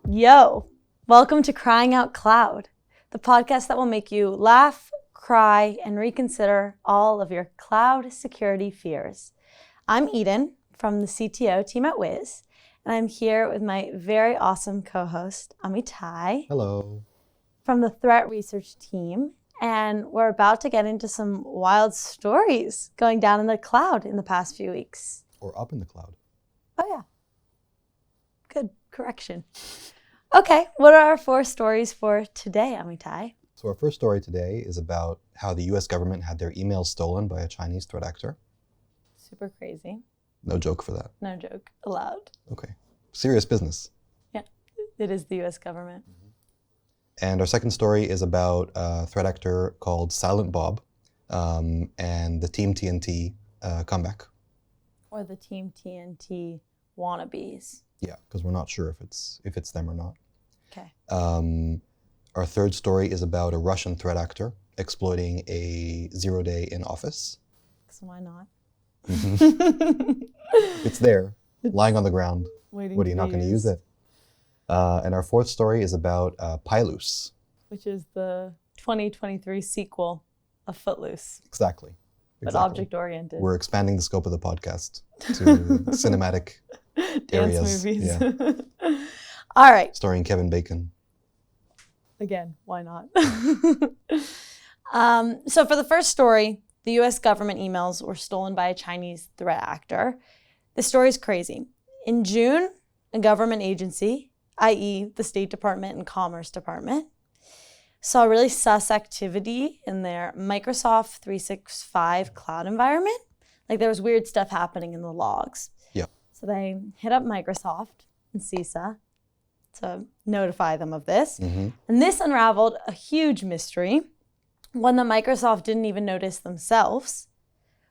Yo, welcome to Crying Out Cloud, the podcast that will make you laugh, cry, and reconsider all of your cloud security fears. I'm Eden from the CTO team at Wiz, and I'm here with my very awesome co-host, Amitai. Hello. From the threat research team, and we're about to get into some wild stories going down in the cloud in the past few weeks. Or up in the cloud. Oh yeah. Good correction. Okay, what are our 4 stories for today, Amitai? So our first story today is about how the US government had their emails stolen by a Chinese threat actor. Super crazy. No joke for that. No joke allowed. Okay. Serious business. Yeah, it is the US government. And our second story is about a threat actor called Silent Bob and the Team TNT comeback. Or the Team TNT wannabes. Yeah, because we're not sure if it's them or not. Okay. Our third story is about a Russian threat actor exploiting a 0-day in office. So why not? It's there, lying on the ground. Waiting What are you not going to use it? And our fourth story is about PyLoose. Which is the 2023 sequel of Footloose. Exactly. But object-oriented. We're expanding the scope of the podcast to cinematic dance areas. movies. Yeah. All right. Starring Kevin Bacon. Again, why not? So for the first story, the US government emails were stolen by a Chinese threat actor. The story is crazy. In June, a government agency, i.e. the State Department and Commerce Department, saw really sus activity in their Microsoft 365 cloud environment. Like there was weird stuff happening in the logs. Yeah. So they hit up Microsoft and CISA to notify them of this. Mm-hmm. And this unraveled a huge mystery, one that Microsoft didn't even notice themselves,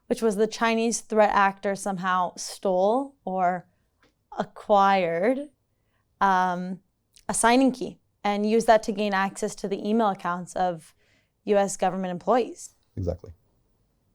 which was the Chinese threat actor somehow stole or acquired a signing key and used that to gain access to the email accounts of US government employees. Exactly.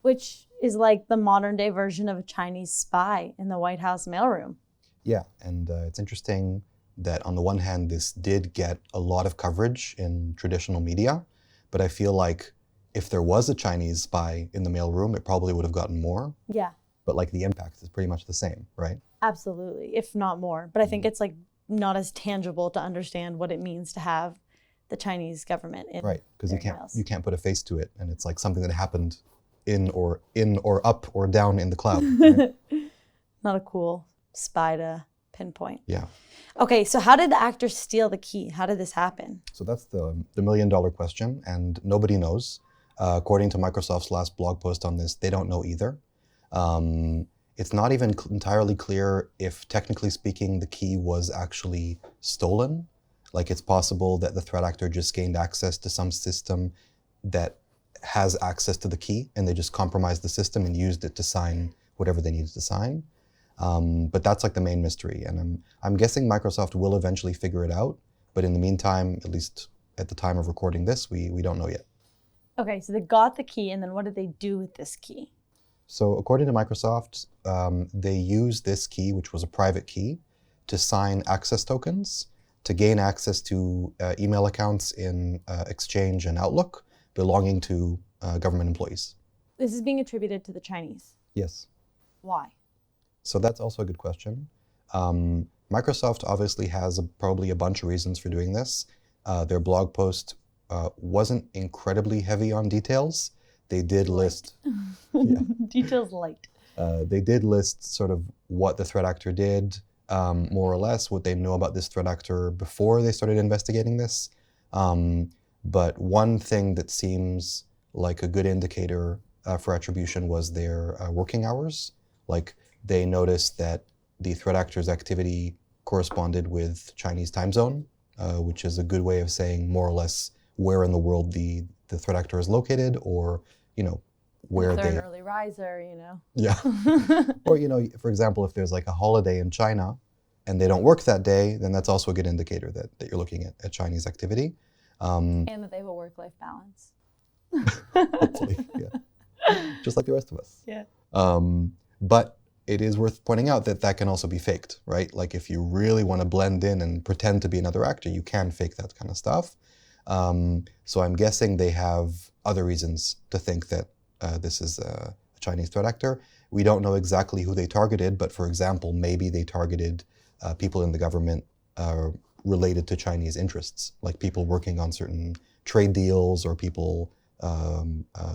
Which is like the modern day version of a Chinese spy in the White House mailroom. Yeah, and it's interesting that on the one hand, this did get a lot of coverage in traditional media, but I feel like if there was a Chinese spy in the mailroom, it probably would have gotten more. Yeah. But like the impact is pretty much the same, right? Absolutely, if not more. But I think it's like not as tangible to understand what it means to have the Chinese government in. Right, because emails. you can't put a face to it, and it's like something that happened in or up or down in the cloud. Right? Not a cool spy to pinpoint. Yeah. Okay, so how did the actor steal the key? How did this happen? So that's the million-dollar question, and nobody knows. According to Microsoft's last blog post on this, they don't know either. It's not even entirely clear if, technically speaking, the key was actually stolen. Like it's possible that the threat actor just gained access to some system that has access to the key, and they just compromised the system and used it to sign whatever they needed to sign. But that's like the main mystery, and I'm guessing Microsoft will eventually figure it out. But in the meantime, at least at the time of recording this, we don't know yet. Okay, so they got the key, and then what did they do with this key? So according to Microsoft, they used this key, which was a private key, to sign access tokens to gain access to email accounts in Exchange and Outlook belonging to government employees. This is being attributed to the Chinese. Yes. Why? So that's also a good question. Microsoft obviously has probably a bunch of reasons for doing this. Their blog post wasn't incredibly heavy on details. They did list... Yeah. Details light. They did list sort of what the threat actor did, more or less, what they know about this threat actor before they started investigating this. But one thing that seems like a good indicator for attribution was their working hours. Like they noticed that the threat actor's activity corresponded with Chinese time zone, which is a good way of saying more or less where in the world the threat actor is located, or, you know, where they're they... an early riser, you know. Yeah. Or, you know, for example, if there's like a holiday in China and they don't work that day, then that's also a good indicator that you're looking at Chinese activity. And that they have a work-life balance. Hopefully, yeah. Just like the rest of us. Yeah. But it is worth pointing out that that can also be faked, right? Like if you really want to blend in and pretend to be another actor, you can fake that kind of stuff. So I'm guessing they have other reasons to think that this is a Chinese threat actor. We don't know exactly who they targeted, but for example, maybe they targeted people in the government related to Chinese interests, like people working on certain trade deals or people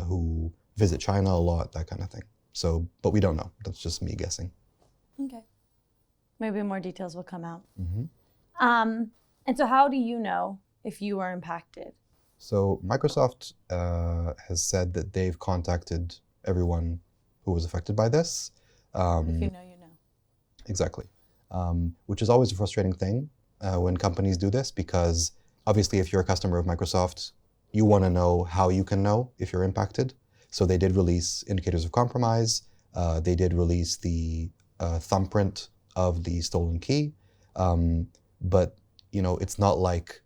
who visit China a lot, that kind of thing. So, but we don't know. That's just me guessing. Okay. Maybe more details will come out. Mm-hmm. And so how do you know if you were impacted? So Microsoft has said that they've contacted everyone who was affected by this. If you know, you know. Exactly. Which is always a frustrating thing when companies do this, because obviously if you're a customer of Microsoft, you want to know how you can know if you're impacted. So they did release indicators of compromise. They did release the thumbprint of the stolen key. But it's not like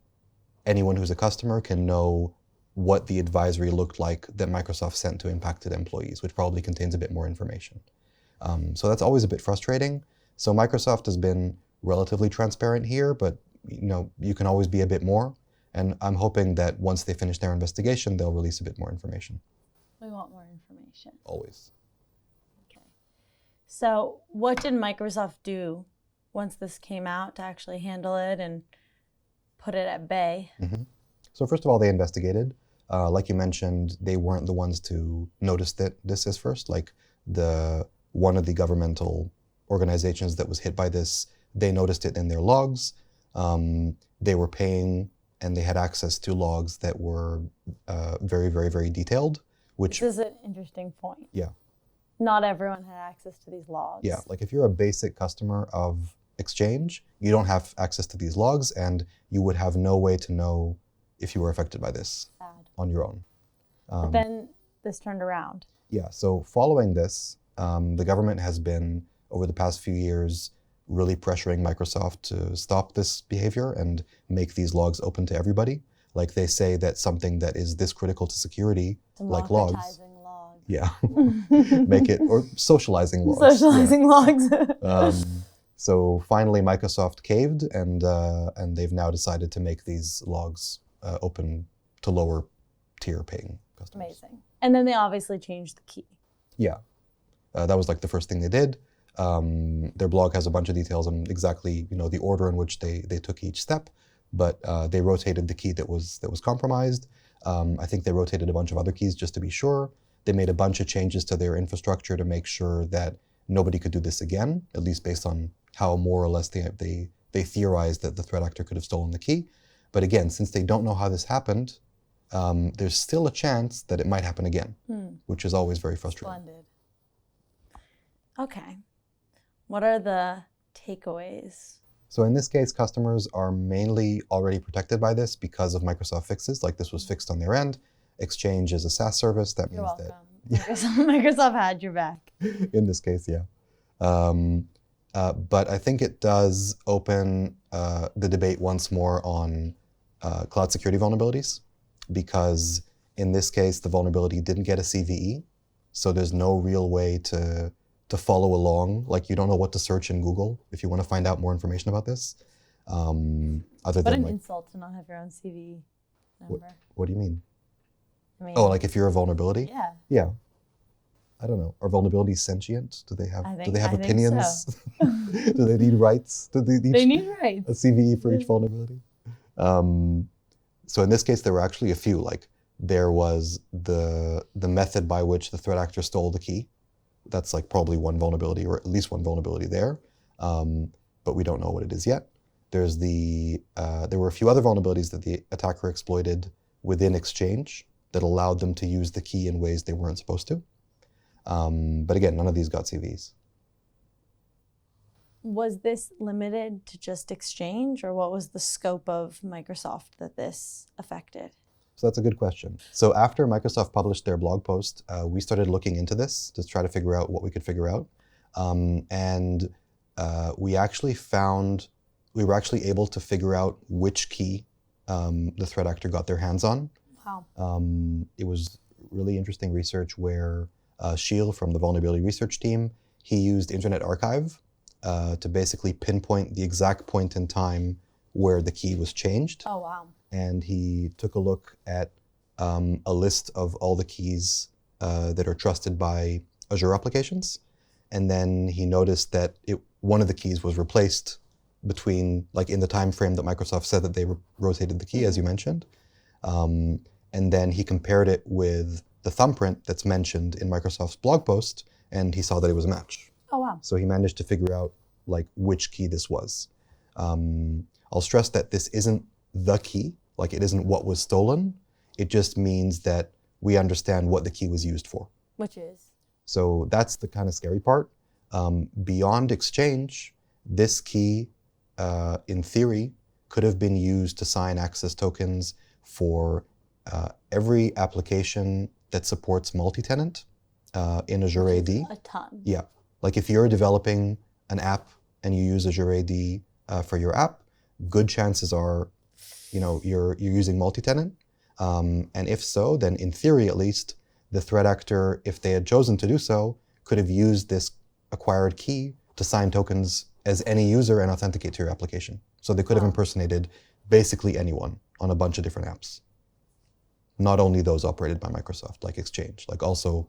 anyone who's a customer can know what the advisory looked like that Microsoft sent to impacted employees, which probably contains a bit more information. So that's always a bit frustrating. So Microsoft has been relatively transparent here, but you can always be a bit more. And I'm hoping that once they finish their investigation, they'll release a bit more information. We want more information. Always. Okay. So what did Microsoft do once this came out to actually handle it and put it at bay? Mm-hmm. So first of all, they investigated. Like you mentioned, they weren't the ones to notice that this is first. Like one of the governmental organizations that was hit by this, they noticed it in their logs. They were paying and they had access to logs that were very, very, very detailed. Which this is an interesting point. Yeah. Not everyone had access to these logs. Yeah, like if you're a basic customer of Exchange, you don't have access to these logs, and you would have no way to know if you were affected by this on your own. But then this turned around. Yeah, so following this, the government has been, over the past few years, really pressuring Microsoft to stop this behavior and make these logs open to everybody. Like they say that something that is this critical to security, like logs. Yeah, make it, or socializing logs. Socializing logs. So finally, Microsoft caved, and they've now decided to make these logs open to lower tier paying customers. Amazing. And then they obviously changed the key. Yeah, that was like the first thing they did. Their blog has a bunch of details on exactly the order in which they took each step, but they rotated the key that was compromised. I think they rotated a bunch of other keys just to be sure. They made a bunch of changes to their infrastructure to make sure that nobody could do this again, at least based on how more or less they theorized that the threat actor could have stolen the key. But again, since they don't know how this happened, there's still a chance that it might happen again, which is always very frustrating. Splendid. Okay. What are the takeaways? So in this case, customers are mainly already protected by this because of Microsoft fixes. Like this was fixed on their end. Exchange is a SaaS service. That means that Microsoft had your back. In this case, yeah. But I think it does open the debate once more on cloud security vulnerabilities, because in this case, the vulnerability didn't get a CVE. So there's no real way to follow along. Like you don't know what to search in Google if you want to find out more information about this. Other than insult to not have your own CVE number. What do you mean? I mean, like if you're a vulnerability? Yeah. Yeah. I don't know. Are vulnerabilities sentient? Do they have opinions? So. Do they need rights? Do they need rights. A CVE for each vulnerability? So in this case, there were actually a few. Like there was the method by which the threat actor stole the key. That's like probably one vulnerability, or at least one vulnerability there. But we don't know what it is yet. There's there were a few other vulnerabilities that the attacker exploited within Exchange that allowed them to use the key in ways they weren't supposed to. But again, none of these got CVEs. Was this limited to just Exchange, or what was the scope of Microsoft that this affected? So that's a good question. So after Microsoft published their blog post, we started looking into this to try to figure out what we could figure out. We were actually able to figure out which key the threat actor got their hands on. Wow. It was really interesting research where Sheil from the vulnerability research team, he used Internet Archive to basically pinpoint the exact point in time where the key was changed. Oh, wow. And he took a look at a list of all the keys that are trusted by Azure applications. And then he noticed that one of the keys was replaced between, like in the time frame that Microsoft said that they rotated the key, as you mentioned. And then he compared it with the thumbprint that's mentioned in Microsoft's blog post, and he saw that it was a match. Oh, wow. So he managed to figure out like which key this was. I'll stress that this isn't the key, like it isn't what was stolen. It just means that we understand what the key was used for. Which is? So that's the kind of scary part. Beyond Exchange, this key, in theory, could have been used to sign access tokens for every application that supports multi-tenant in Azure AD. A ton. Yeah. Like if you're developing an app and you use Azure AD for your app, good chances are, you're using multi-tenant. And if so, then in theory at least, the threat actor, if they had chosen to do so, could have used this acquired key to sign tokens as any user and authenticate to your application. So they could have impersonated basically anyone on a bunch of different apps. Not only those operated by Microsoft, like Exchange, like also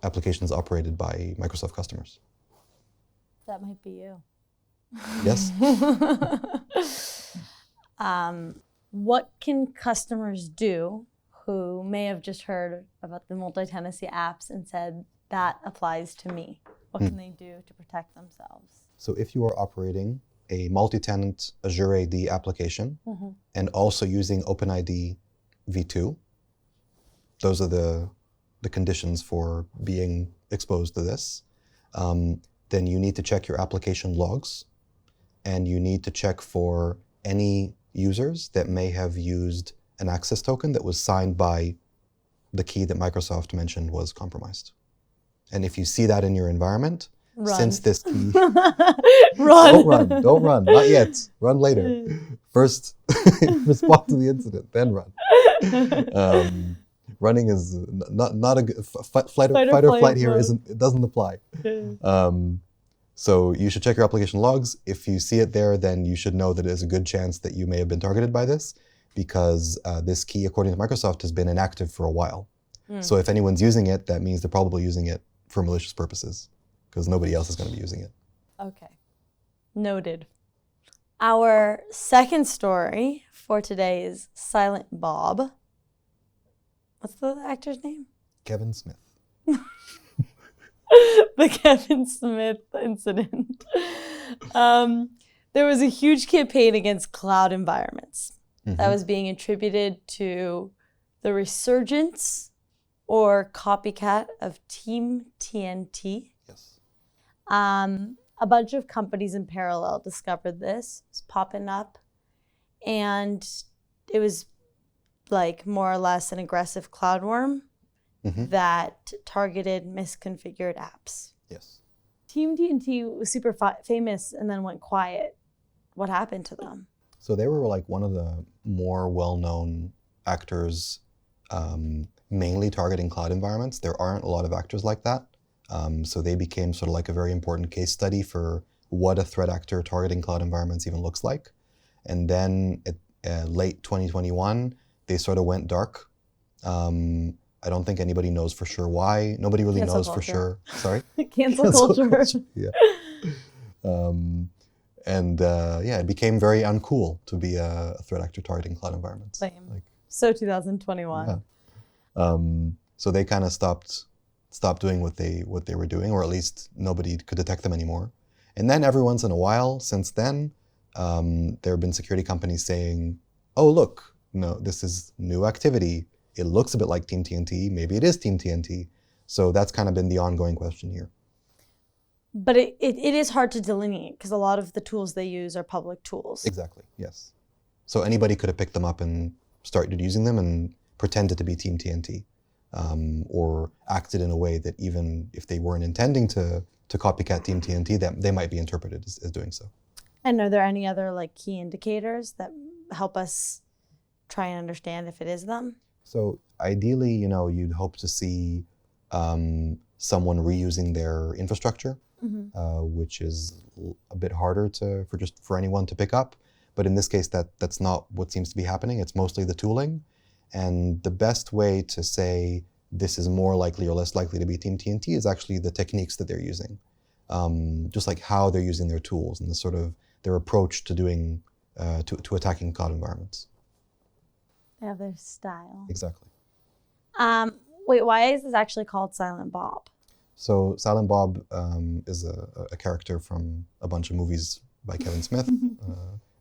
applications operated by Microsoft customers. That might be you. Yes. What can customers do who may have just heard about the multi-tenancy apps and said, that applies to me? What can they do to protect themselves? So if you are operating a multi-tenant Azure AD application and also using OpenID v2, those are the conditions for being exposed to this, then you need to check your application logs, and you need to check for any users that may have used an access token that was signed by the key that Microsoft mentioned was compromised. And if you see that in your environment, since this key... Run! Don't run, not yet. Run later. First, respond to the incident, then run. Running is not a good... Fight or flight here it doesn't apply. So you should check your application logs. If you see it there, then you should know that there's a good chance that you may have been targeted by this, because this key, according to Microsoft, has been inactive for a while. So if anyone's using it, that means they're probably using it for malicious purposes, because nobody else is going to be using it. Okay. Noted. Our second story for today is Silent Bob. What's the actor's name? Kevin Smith. The Kevin Smith incident. There was a huge campaign against cloud environments that was being attributed to the resurgence or copycat of Team TNT. Yes. A bunch of companies in parallel discovered this. It was popping up. And it was like more or less an aggressive cloud worm that targeted misconfigured apps. Yes. Team TNT was super famous and then went quiet. What happened to them? So they were like one of the more well-known actors, mainly targeting cloud environments. There aren't a lot of actors like that. So they became sort of like a very important case study for what a threat actor targeting cloud environments even looks like. And then at late 2021, they sort of went dark. I don't think anybody knows for sure why. Nobody really knows for sure. Sorry? Cancel culture. Yeah. It became very uncool to be a threat actor targeting cloud environments. Same. So 2021. Yeah. So they kind of stopped doing what they were doing, or at least nobody could detect them anymore. And then every once in a while, since then, there have been security companies saying, "Oh, look, no, this is new activity. It looks a bit like Team TNT. Maybe it is Team TNT." So that's kind of been the ongoing question here. But it is hard to delineate because a lot of the tools they use are public tools. Exactly, yes. So anybody could have picked them up and started using them and pretended to be Team TNT, or acted in a way that even if they weren't intending to copycat Team TNT, that they might be interpreted as doing so. And are there any other like key indicators that help us try and understand if it is them? So ideally, you'd hope to see someone reusing their infrastructure. which is a bit harder for anyone to pick up. But in this case, that's not what seems to be happening. It's mostly the tooling. And the best way to say this is more likely or less likely to be Team TNT is actually the techniques that they're using. Just like how they're using their tools and the sort of their approach to doing, to attacking cloud environments. They have their style. Exactly. Wait, why is this actually called Silent Bob? So Silent Bob is a character from a bunch of movies by Kevin Smith,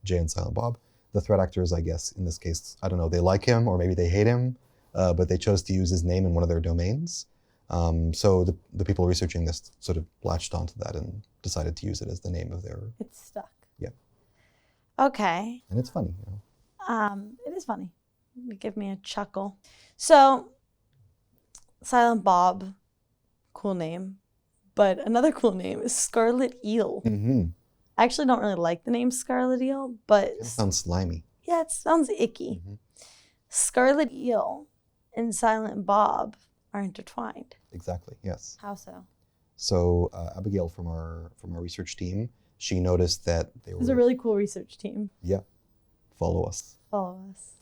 Jay and Silent Bob. The threat actors, I guess, in this case, I don't know, they like him or maybe they hate him, but they chose to use his name in one of their domains. So the people researching this sort of latched onto that and decided to use it as the name of their... It's stuck. Yeah. Okay. And it's funny. It is funny. Give me a chuckle. So, Silent Bob, cool name. But another cool name is Scarlet Eel. Mm-hmm. I actually don't really like the name Scarlet Eel, but... It sounds slimy. Yeah, it sounds icky. Mm-hmm. Scarlet Eel and Silent Bob are intertwined. Exactly, yes. How so? So Abigail from our research team, she noticed that they were... It's a really cool research team. Yeah. Follow us. Follow us.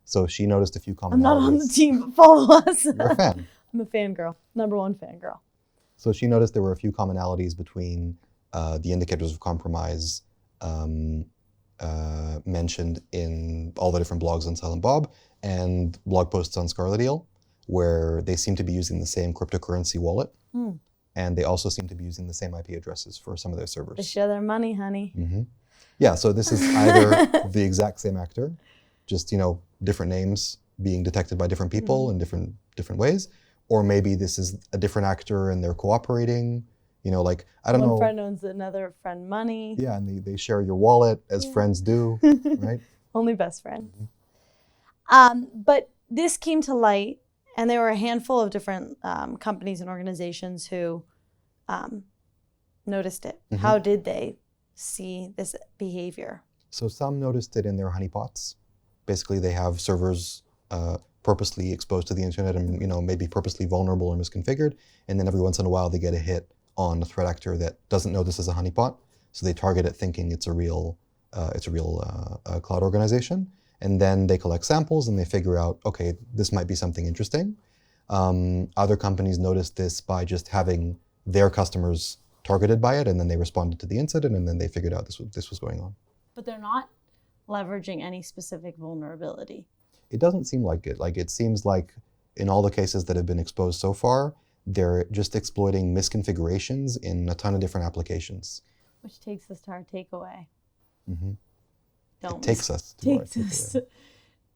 So she noticed a few commonalities. I'm not on the team, but follow us. You're a fan. I'm a fangirl. #1 fangirl. So she noticed there were a few commonalities between the indicators of compromise mentioned in all the different blogs on Silent Bob and blog posts on Scarlet Eel, where they seem to be using the same cryptocurrency wallet. And they also seem to be using the same IP addresses for some of their servers. They share their money, honey. Mm-hmm. Yeah, so this is either the exact same actor, just, different names being detected by different people in different ways, or maybe this is a different actor and they're cooperating, I don't know. One friend owns another friend money. Yeah, and they share your wallet as friends do, right? Only best friends. But this came to light, and there were a handful of different companies and organizations who noticed it. How did they see this behavior? So some noticed it in their honeypots. Basically, they have servers purposely exposed to the internet and maybe purposely vulnerable or misconfigured, and then every once in a while they get a hit on a threat actor that doesn't know this is a honeypot, so they target it thinking it's a real cloud organization, and then they collect samples and they figure out, okay, this might be something interesting. Other companies noticed this by just having their customers targeted by it, and then they responded to the incident, and then they figured out this was going on. But they're not leveraging any specific vulnerability. It doesn't seem like it. It seems like in all the cases that have been exposed so far, they're just exploiting misconfigurations in a ton of different applications. Which takes us to our takeaway. It takes us to our takeaway.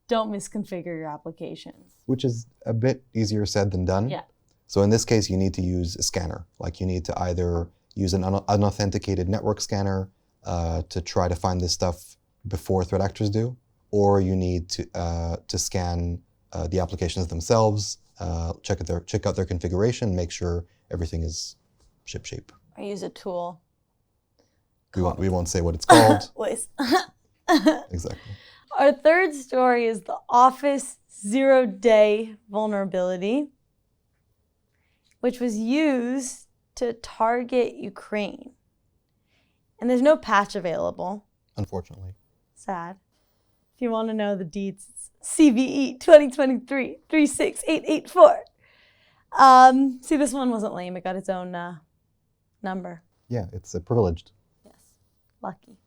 Don't misconfigure your applications. Which is a bit easier said than done. Yeah. So in this case, you need to use a scanner. You need to either use an unauthenticated network scanner to try to find this stuff before threat actors do, or you need to scan the applications themselves, check out their configuration, make sure everything is shipshape. Or use a tool. We won't say what it's called. Voice. Exactly. Our third story is the Office 0-day vulnerability, which was used to target Ukraine. And there's no patch available. Unfortunately. Sad. If you want to know the deeds, it's CVE 2023-36884. See, this one wasn't lame. It got its own number. Yeah, it's privileged. Yes, lucky.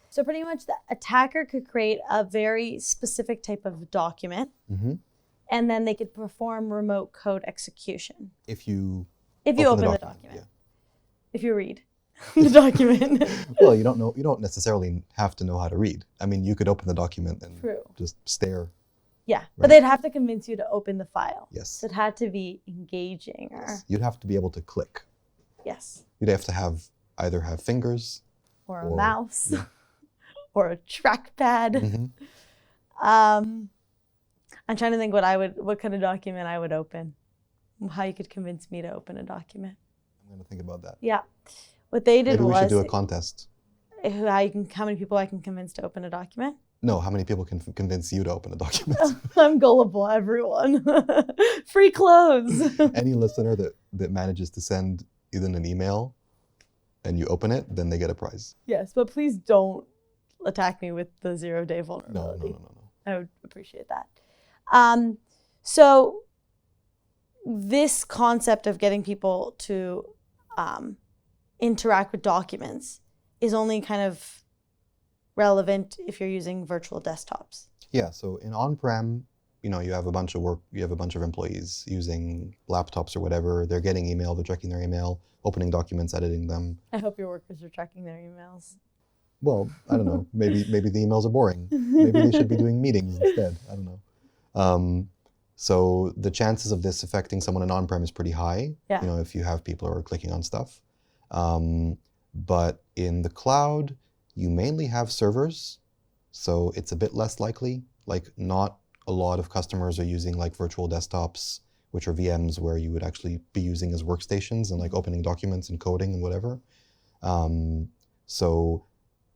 So pretty much the attacker could create a very specific type of document, and then they could perform remote code execution. If you open the document. Yeah. If you read the document. Well, you don't necessarily have to know how to read. I mean, you could open the document and just stare. Yeah, right? But they'd have to convince you to open the file. Yes. So it had to be engaging. Yes. You'd have to be able to click. Yes. You'd have to either have fingers. Or a mouse. Yeah. Or a trackpad. I'm trying to think what kind of document I would open. How you could convince me to open a document. I'm going to think about that. Yeah. What they did Maybe we was... should do a contest. How many people I can convince to open a document? No, how many people can convince you to open a document? I'm gullible, everyone. Free clothes. Any listener that manages to send either an email and you open it, then they get a prize. Yes, but please don't attack me with the 0-day No, vulnerability. no. I would appreciate that. So this concept of getting people to interact with documents is only kind of relevant if you're using virtual desktops. Yeah, so in on-prem, you have a bunch of employees using laptops or whatever. They're getting email, they're checking their email, opening documents, editing them. I hope your workers are checking their emails. Well, I don't know. Maybe the emails are boring. Maybe they should be doing meetings instead. I don't know. So the chances of this affecting someone in on-prem is pretty high. Yeah. If you have people who are clicking on stuff. But in the cloud, you mainly have servers, so it's a bit less likely. Like, not a lot of customers are using like virtual desktops, which are VMs where you would actually be using as workstations and like opening documents and coding and whatever. So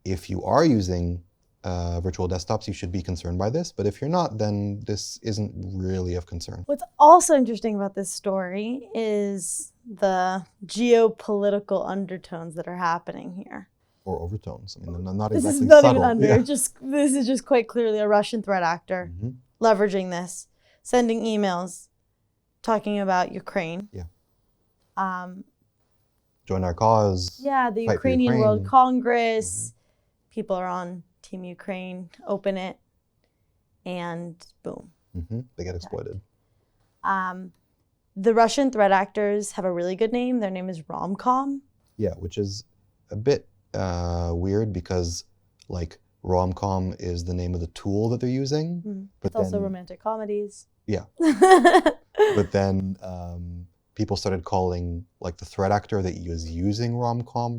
if you are using virtual desktops, you should be concerned by this. But if you're not, then this isn't really of concern. What's also interesting about this story is the geopolitical undertones that are happening here. Or overtones. I mean, they're not This exactly is not subtle. even under. Yeah. This is just quite clearly a Russian threat actor leveraging this, sending emails, talking about Ukraine. Yeah. Join our cause. Yeah, the Fight for Ukrainian World Ukraine. Congress. People are on Team Ukraine. Open it, and boom. They get exploited. The Russian threat actors have a really good name. Their name is Romcom. Yeah, which is a bit weird because like Romcom is the name of the tool that they're using. But It's also romantic comedies. Yeah. But then people started calling like the threat actor that was using Romcom,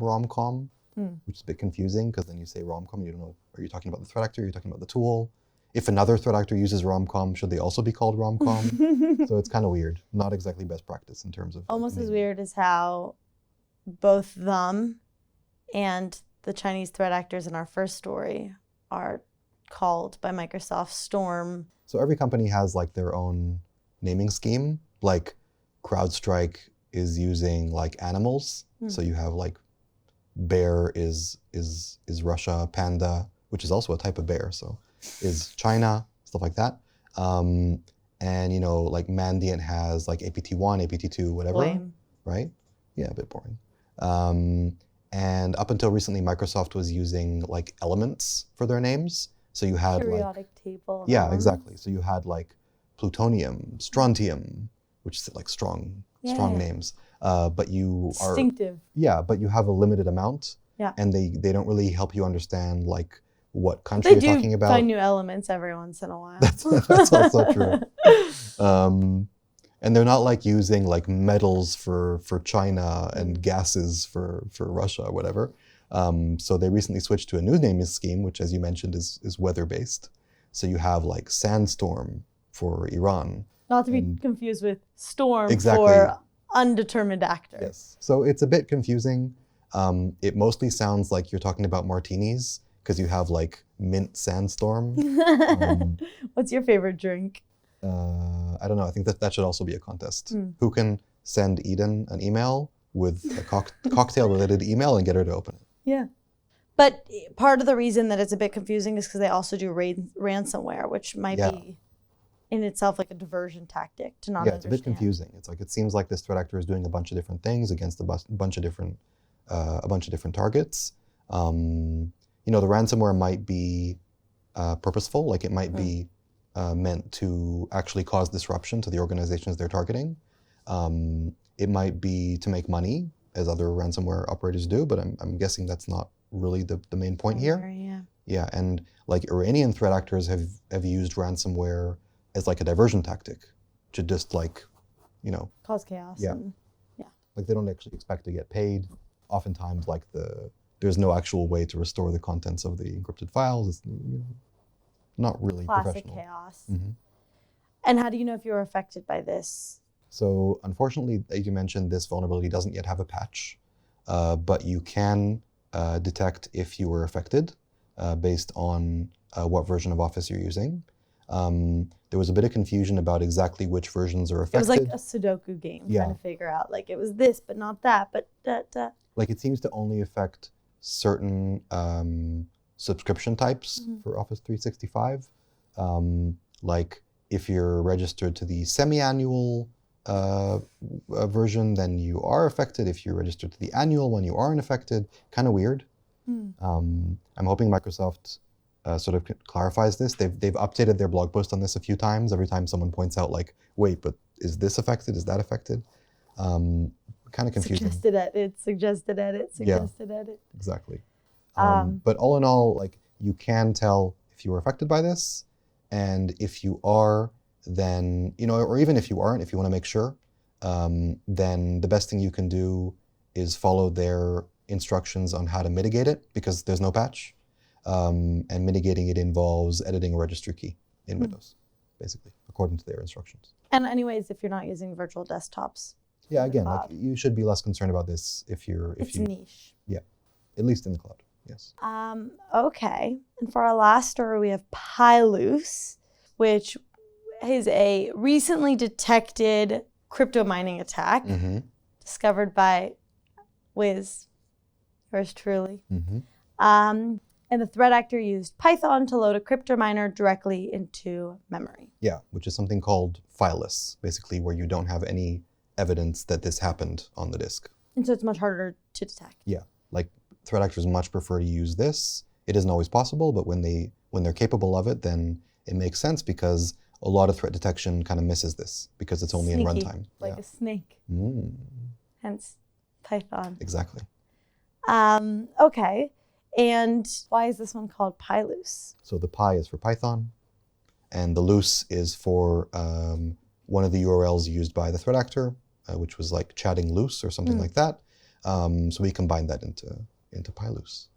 which is a bit confusing because then you say Romcom, you don't know, are you talking about the threat actor? Are you talking about the tool? If another threat actor uses Romcom, should they also be called Romcom? So it's kind of weird. Not exactly best practice in terms of Almost as weird as how both them and the Chinese threat actors in our first story are called by Microsoft Storm. So every company has like their own naming scheme. Like CrowdStrike is using like animals. So you have like bear is Russia, panda, which is also a type of bear, so is China, stuff like that. And like Mandiant has like APT1, APT2, whatever. Lame. Right? Yeah, a bit boring. And up until recently, Microsoft was using like elements for their names. So you had periodic table. Yeah, exactly. So you had like plutonium, strontium, which is like strong names. But you distinctive. But you have a limited amount. Yeah. And they don't really help you understand like what country you're talking about. They do find new elements every once in a while. That's also true. And they're not like using like metals for China and gases for Russia or whatever. So they recently switched to a new naming scheme, which, as you mentioned, is weather-based. So you have like sandstorm for Iran. Not to be confused with storm Exactly. for undetermined actor. Yes. So it's a bit confusing. It mostly sounds like you're talking about martinis because you have like mint sandstorm. What's your favorite drink? I don't know. I think that should also be a contest. Who can send Eden an email with a cocktail-related email and get her to open it? Yeah. But part of the reason that it's a bit confusing is because they also do ransomware, which might be in itself like a diversion tactic to not understand. It's a bit confusing. It's like it seems like this threat actor is doing a bunch of different things against a bunch of different targets. The ransomware might be purposeful, like it might be meant to actually cause disruption to the organizations they're targeting. It might be to make money, as other ransomware operators do, but I'm guessing that's not really the main point here. Yeah, and like Iranian threat actors have used ransomware as like a diversion tactic to just like, cause chaos. Yeah. Like they don't actually expect to get paid. Oftentimes, like there's no actual way to restore the contents of the encrypted files. It's not really Classic professional. chaos. And how do you know if you were affected by this? So unfortunately, as you mentioned, this vulnerability doesn't yet have a patch, but you can detect if you were affected based on what version of Office you're using. There was a bit of confusion about exactly which versions are affected. It was like a Sudoku game trying to figure out, like, it was this, but not that, but that. Like it seems to only affect certain subscription types for Office 365. Like if you're registered to the semi-annual version, then you are affected. If you're registered to the annual one, you aren't affected. Kind of weird. I'm hoping Microsoft sort of clarifies this. They've updated their blog post on this a few times. Every time someone points out, like, wait, but is this affected? Is that affected? Kind of confusing. Suggested edit. Exactly. But all in all, like you can tell if you were affected by this, and if you are, then or even if you aren't, if you want to make sure, then the best thing you can do is follow their instructions on how to mitigate it, because there's no patch, and mitigating it involves editing a registry key in Windows, basically, according to their instructions. And anyways, if you're not using virtual desktops. Yeah, again, like, you should be less concerned about this if you niche. Yeah, at least in the cloud. Yes. Okay. And for our last story, we have PyLoose, which is a recently detected crypto mining attack discovered by Wiz, yours truly. And the threat actor used Python to load a crypto miner directly into memory. Yeah, which is something called fileless, basically, where you don't have any evidence that this happened on the disk. And so it's much harder to detect. Yeah, like threat actors much prefer to use this. It isn't always possible, but when they're capable of it, then it makes sense, because a lot of threat detection kind of misses this because it's only Sneaky, in runtime. Like a snake. Hence Python. Exactly. Okay. And why is this one called PyLoose? So the Py is for Python, and the loose is for one of the URLs used by the threat actor, which was like chatting loose or something like that. So we combined that into PyLoose.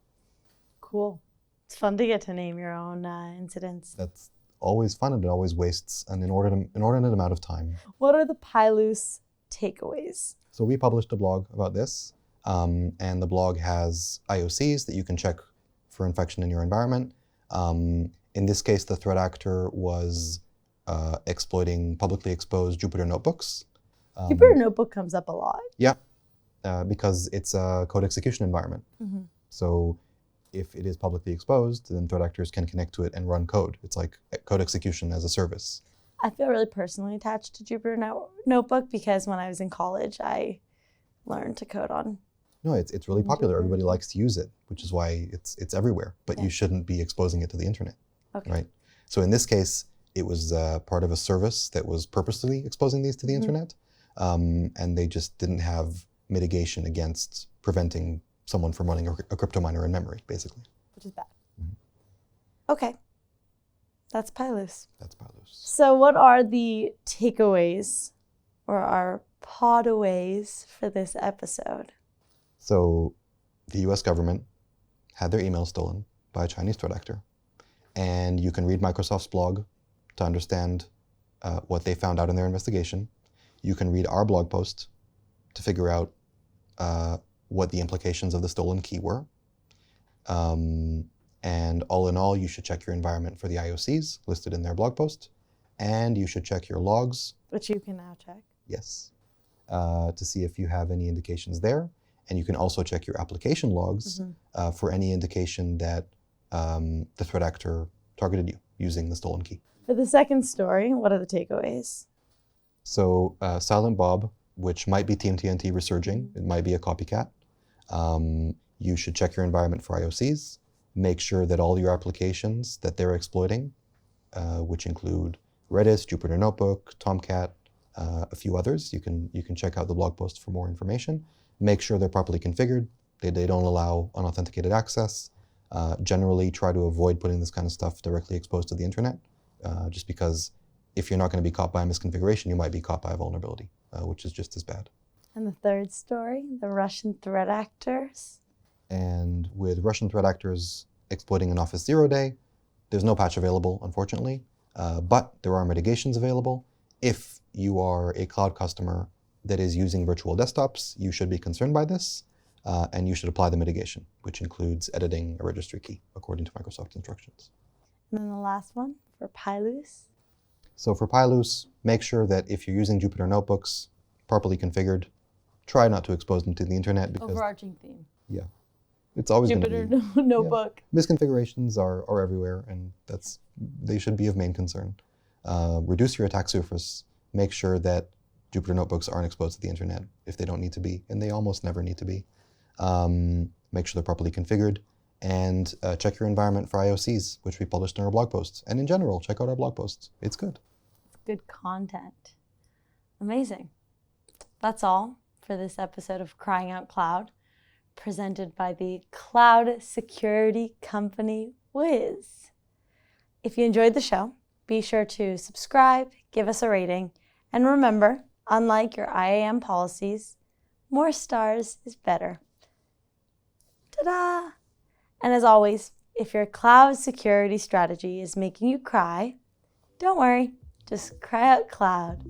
Cool. It's fun to get to name your own incidents. That's always fun, and it always wastes an inordinate amount of time. What are the PyLoose takeaways? So we published a blog about this, and the blog has IOCs that you can check for infection in your environment. In this case, the threat actor was exploiting publicly exposed Jupyter notebooks. Jupyter Notebook comes up a lot. Yeah, because it's a code execution environment. So if it is publicly exposed, then threat actors can connect to it and run code. It's like code execution as a service. I feel really personally attached to Jupyter Notebook because when I was in college, I learned to code on. No, it's really popular. Everybody likes to use it, which is why it's everywhere. But you shouldn't be exposing it to the internet, right? So in this case, it was part of a service that was purposely exposing these to the internet, and they just didn't have mitigation against preventing someone from running a crypto miner in memory, basically. Which is bad. Okay. That's PyLoose. That's PyLoose. So what are the takeaways or our podaways for this episode? So the US government had their email stolen by a Chinese threat actor. And you can read Microsoft's blog to understand what they found out in their investigation. You can read our blog post to figure out what the implications of the stolen key were. And all in all, you should check your environment for the IOCs listed in their blog post. And you should check your logs. Which you can now check. Yes. To see if you have any indications there. And you can also check your application logs for any indication that the threat actor targeted you using the stolen key. For the second story, what are the takeaways? So Silent Bob, which might be Team TNT resurging, it might be a copycat. You should check your environment for IOCs. Make sure that all your applications that they're exploiting, which include Redis, Jupyter Notebook, Tomcat, a few others, you can check out the blog post for more information. Make sure they're properly configured. They don't allow unauthenticated access. Generally, try to avoid putting this kind of stuff directly exposed to the internet, just because if you're not going to be caught by a misconfiguration, you might be caught by a vulnerability, which is just as bad. And the third story, the Russian threat actors. And with Russian threat actors exploiting an Office 0 day, there's no patch available, unfortunately, but there are mitigations available. If you are a cloud customer that is using virtual desktops, you should be concerned by this, and you should apply the mitigation, which includes editing a registry key according to Microsoft instructions. And then the last one for PyLoose. So for PyLoose, make sure that if you're using Jupyter Notebooks properly configured, try not to expose them to the internet because Overarching theme. it's always going to Jupyter be. Notebook. Misconfigurations are everywhere, and they should be of main concern. Reduce your attack surface. Make sure that Jupyter Notebooks aren't exposed to the internet if they don't need to be, and they almost never need to be. Make sure they're properly configured, and check your environment for IOCs, which we published in our blog posts. And in general, check out our blog posts. It's good. It's good content. Amazing. That's all for this episode of Crying Out Cloud, presented by the cloud security company Wiz. If you enjoyed the show, be sure to subscribe, give us a rating, and remember, unlike your IAM policies, more stars is better. Ta-da! And as always, if your cloud security strategy is making you cry, don't worry, just cry out cloud.